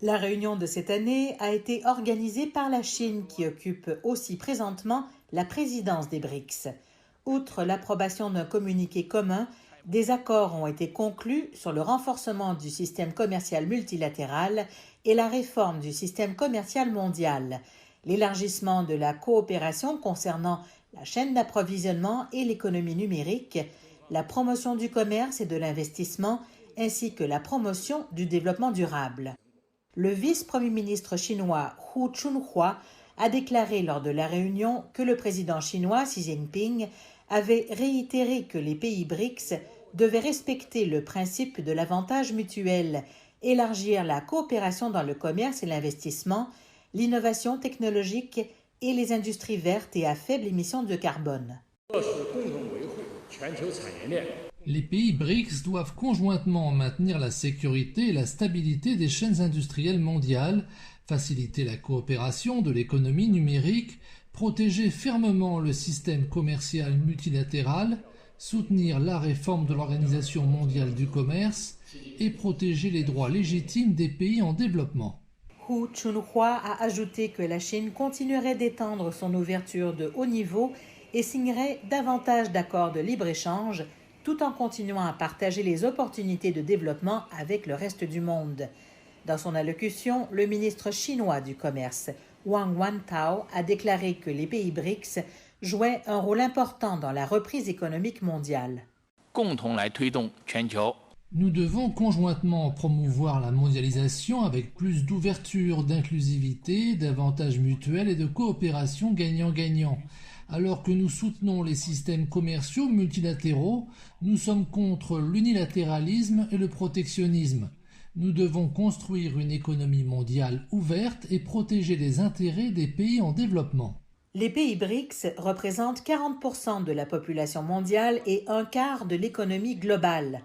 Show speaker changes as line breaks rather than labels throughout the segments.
La réunion de cette année a été organisée par la Chine qui occupe aussi présentement la présidence des BRICS. Outre l'approbation d'un communiqué commun, des accords ont été conclus sur le renforcement du système commercial multilatéral et la réforme du système commercial mondial, l'élargissement de la coopération concernant la chaîne d'approvisionnement et l'économie numérique, la promotion du commerce et de l'investissement, ainsi que la promotion du développement durable. Le vice-premier ministre chinois Hu Chunhua a déclaré lors de la réunion que le président chinois Xi Jinping avait réitéré que les pays BRICS devaient respecter le principe de l'avantage mutuel, élargir la coopération dans le commerce et l'investissement, l'innovation technologique et les industries vertes et à faible émission de carbone.
Les pays BRICS doivent conjointement maintenir la sécurité et la stabilité des chaînes industrielles mondiales, faciliter la coopération de l'économie numérique, protéger fermement le système commercial multilatéral, soutenir la réforme de l'Organisation mondiale du commerce et protéger les droits légitimes des pays en développement.
Hu Chunhua a ajouté que la Chine continuerait d'étendre son ouverture de haut niveau et signerait davantage d'accords de libre-échange tout en continuant à partager les opportunités de développement avec le reste du monde. Dans son allocution, le ministre chinois du Commerce, Wang Wentao, a déclaré que les pays BRICS jouaient un rôle important dans la reprise économique mondiale.
Nous devons conjointement promouvoir la mondialisation avec plus d'ouverture, d'inclusivité, d'avantages mutuels et de coopération gagnant-gagnant. Alors que nous soutenons les systèmes commerciaux multilatéraux, nous sommes contre l'unilatéralisme et le protectionnisme. Nous devons construire une économie mondiale ouverte et protéger les intérêts des pays en développement.
Les pays BRICS représentent 40% de la population mondiale et un quart de l'économie globale.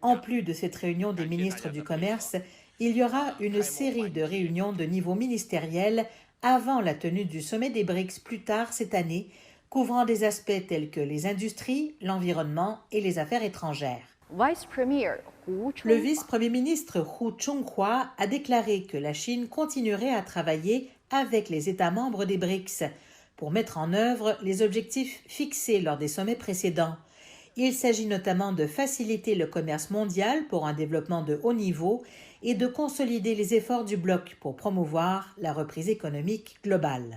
En plus de cette réunion des ministres du Commerce, il y aura une série de réunions de niveau ministériel avant la tenue du sommet des BRICS plus tard cette année, couvrant des aspects tels que les industries, l'environnement et les affaires étrangères. Le vice-premier ministre Hu Chunhua a déclaré que la Chine continuerait à travailler avec les États membres des BRICS pour mettre en œuvre les objectifs fixés lors des sommets précédents. Il s'agit notamment de faciliter le commerce mondial pour un développement de haut niveau et de consolider les efforts du bloc pour promouvoir la reprise économique globale.